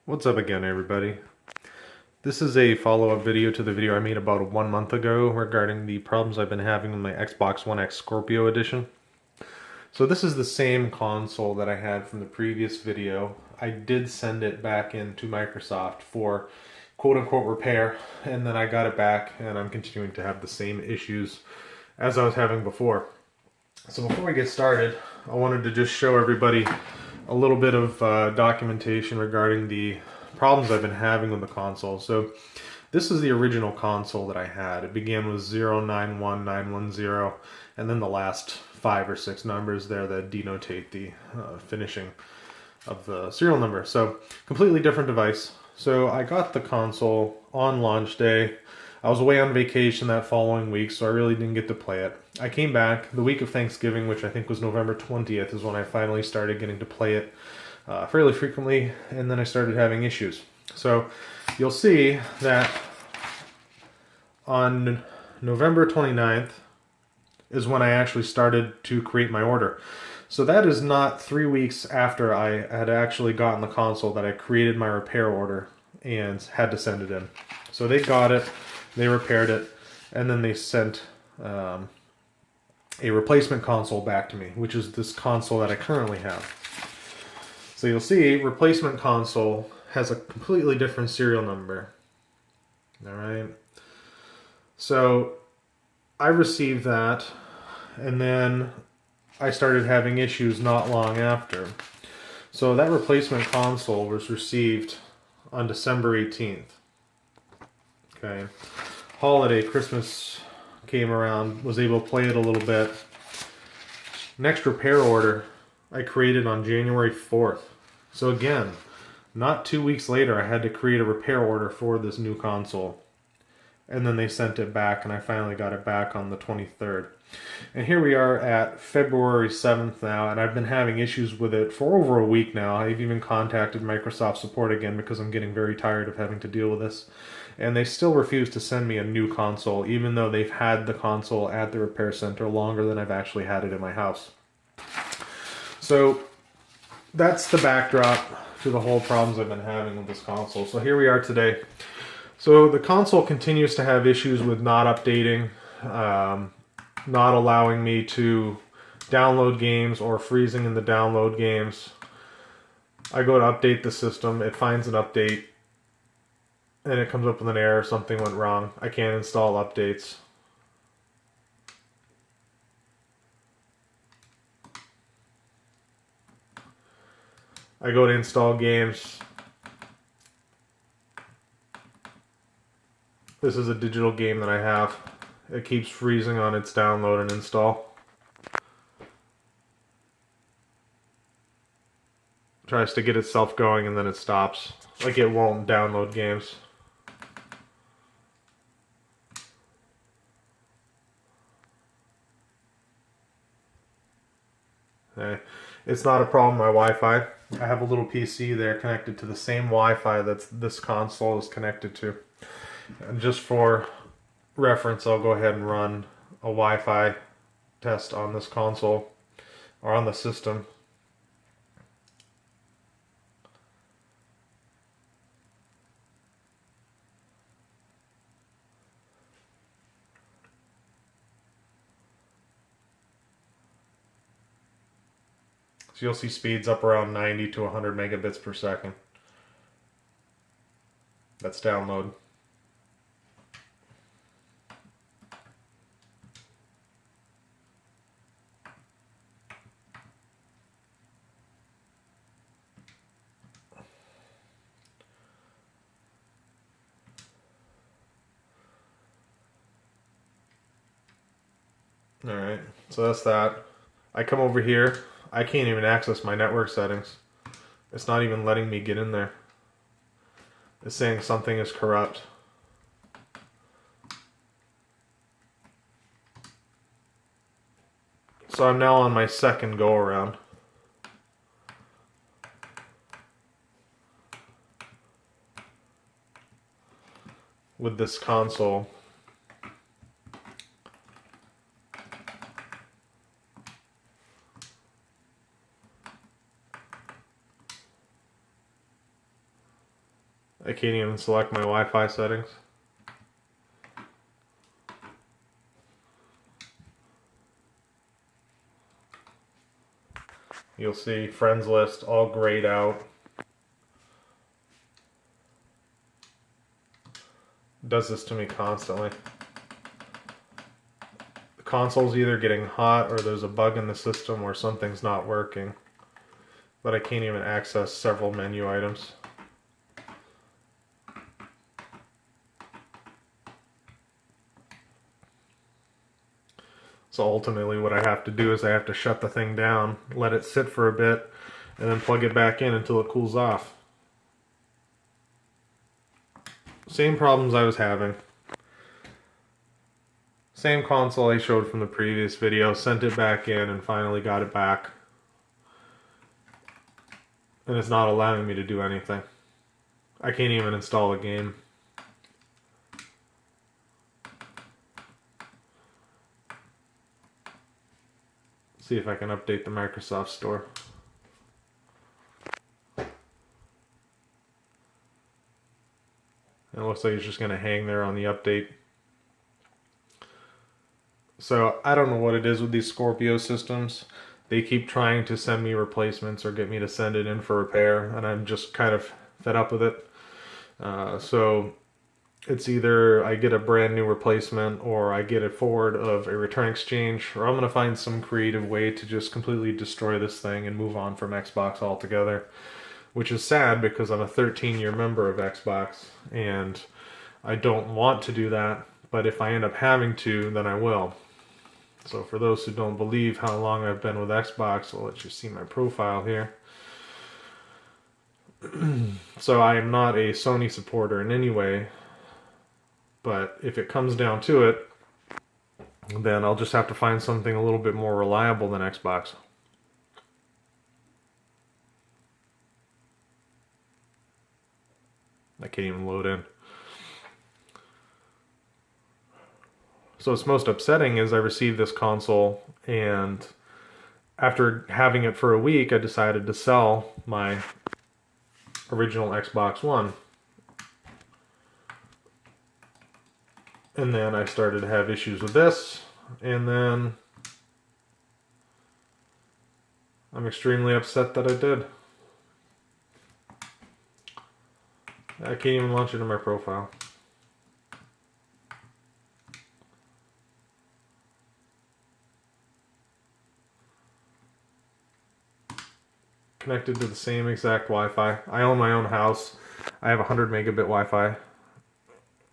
What's up again, everybody? This is a follow-up video to the video I made about 1 month ago regarding the problems I've been having with my Xbox One X Scorpio edition. So this is the same console that I had from the previous video. I did send it back into Microsoft for quote-unquote repair, and then I got it back and I'm continuing to have the same issues as I was having before. So before we get started, I wanted to just show everybody a little bit of documentation regarding the problems I've been having with the console. So this is the original console that I had. It began with 091910, and then the last 5 or 6 numbers there that denotate the finishing of the serial number. So completely different device. So I got the console on launch day. I was away on vacation that following week, so I really didn't get to play it. I came back the week of Thanksgiving, which I think was November 20th, is when I finally started getting to play it fairly frequently, and then I started having issues. So you'll see that on November 29th is when I actually started to create my order. So that is not 3 weeks after I had actually gotten the console that I created my repair order and had to send it in. So they got it, they repaired it, and then they sent a replacement console back to me, which is this console that I currently have. So you'll see replacement console has a completely different serial number. Alright. So I received that, and then I started having issues not long after. So that replacement console was received on December 18th. Okay. Holiday, Christmas came around, was able to play it a little bit. Next repair order I created on January 4th. So again, not 2 weeks later, I had to create a repair order for this new console. And then they sent it back, and I finally got it back on the 23rd. And here we are at February 7th now, and I've been having issues with it for over a week now. I've even contacted Microsoft support again because I'm getting very tired of having to deal with this. And they still refuse to send me a new console, even though they've had the console at the repair center longer than I've actually had it in my house. So that's the backdrop to the whole problems I've been having with this console. So here we are today. So the console continues to have issues with not updating, not allowing me to download games or freezing in the download games. I go to update the system, it finds an update, and it comes up with an error, something went wrong. I can't install updates. I go to install games. This is a digital game that I have. It keeps freezing on its download and install. Tries to get itself going and then it stops. Like it won't download games. Okay. It's not a problem, my Wi-Fi. I have a little PC there connected to the same Wi-Fi that this console is connected to. And just for reference, I'll go ahead and run a Wi-Fi test on this console, or on the system. So you'll see speeds up around 90 to 100 megabits per second. That's download. Alright, so that's that. I come over here. I can't even access my network settings. It's not even letting me get in there. It's saying something is corrupt. So I'm now on my second go around. With this console. I can't even select my Wi-Fi settings. You'll see friends list all grayed out. It does this to me constantly. The console's either getting hot or there's a bug in the system where something's not working. But I can't even access several menu items. So ultimately what I have to do is I have to shut the thing down, let it sit for a bit, and then plug it back in until it cools off. Same problems I was having. Same console I showed from the previous video, sent it back in and finally got it back. And it's not allowing me to do anything. I can't even install a game. See if I can update the Microsoft Store. It looks like it's just going to hang there on the update. So I don't know what it is with these Scorpio systems. They keep trying to send me replacements or get me to send it in for repair, and I'm just kind of fed up with it. So it's either I get a brand new replacement or I get a forward of a return exchange, or I'm going to find some creative way to just completely destroy this thing and move on from Xbox altogether. Which is sad because I'm a 13-year member of Xbox and I don't want to do that, but if I end up having to, then I will. So for those who don't believe how long I've been with Xbox, I'll let you see my profile here. So I am not a Sony supporter in any way, but if it comes down to it, then I'll just have to find something a little bit more reliable than Xbox. I can't even load in. So what's most upsetting is I received this console, and after having it for a week, I decided to sell my original Xbox One. And then I started to have issues with this, and then I'm extremely upset that I did. I can't even launch it in my profile. Connected to the same exact Wi-Fi. I own my own house. I have 100 megabit Wi-Fi.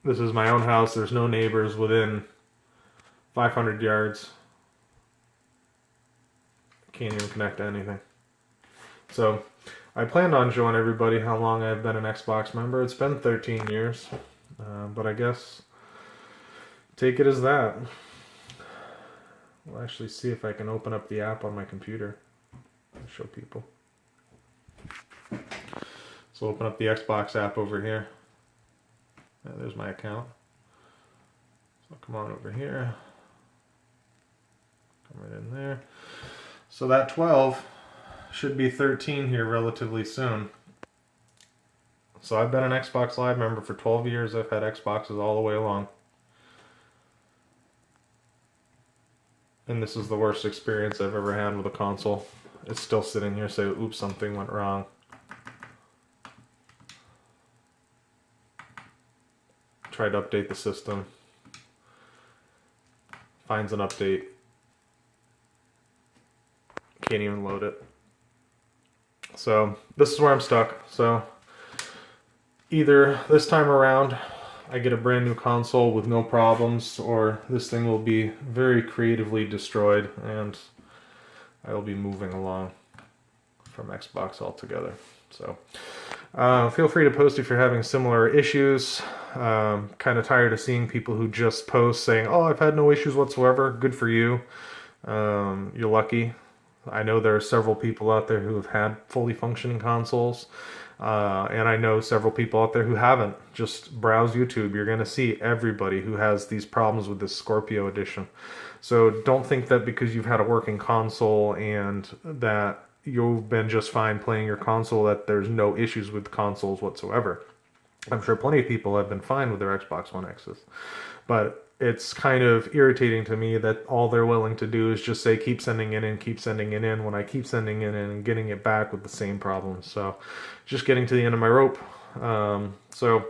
This is my own house. There's no neighbors within 500 yards. Can't even connect to anything. So I planned on showing everybody how long I've been an Xbox member. It's been 13 years, but I guess take it as that. We'll actually see if I can open up the app on my computer and show people. So open up the Xbox app over here. There's my account. So come on over here. Come right in there. So that 12 should be 13 here relatively soon. So I've been an Xbox Live member for 12 years. I've had Xboxes all the way along. And this is the worst experience I've ever had with a console. It's still sitting here saying, oops, something went wrong. Tried to update the system. Finds an update. Can't even load it. So this is where I'm stuck. So either this time around I get a brand new console with no problems, or this thing will be very creatively destroyed and I will be moving along from Xbox altogether. So feel free to post if you're having similar issues. Kind of tired of seeing people who just post saying, oh, I've had no issues whatsoever. Good for you. You're lucky. I know there are several people out there who have had fully functioning consoles. And I know several people out there who haven't. Just browse YouTube. You're going to see everybody who has these problems with this Scorpio edition. So don't think that because you've had a working console and that you've been just fine playing your console that there's no issues with consoles whatsoever. I'm sure plenty of people have been fine with their Xbox One X's. But it's kind of irritating to me that all they're willing to do is just say, keep sending it in, keep sending it in, when I keep sending it in and getting it back with the same problems. So just getting to the end of my rope. So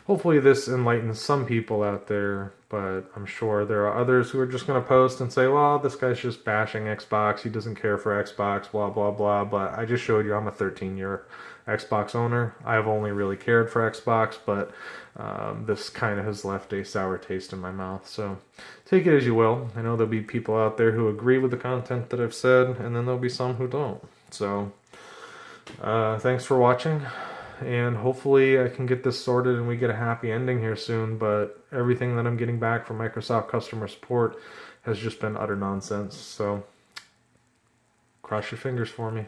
hopefully this enlightens some people out there, but I'm sure there are others who are just going to post and say, well, this guy's just bashing Xbox, he doesn't care for Xbox, blah, blah, blah. But I just showed you I'm a 13-year Xbox owner. I've only really cared for Xbox, but this kind of has left a sour taste in my mouth. So take it as you will. I know there'll be people out there who agree with the content that I've said, and then there'll be some who don't. So thanks for watching. And hopefully I can get this sorted and we get a happy ending here soon, but everything that I'm getting back from Microsoft customer support has just been utter nonsense. So cross your fingers for me.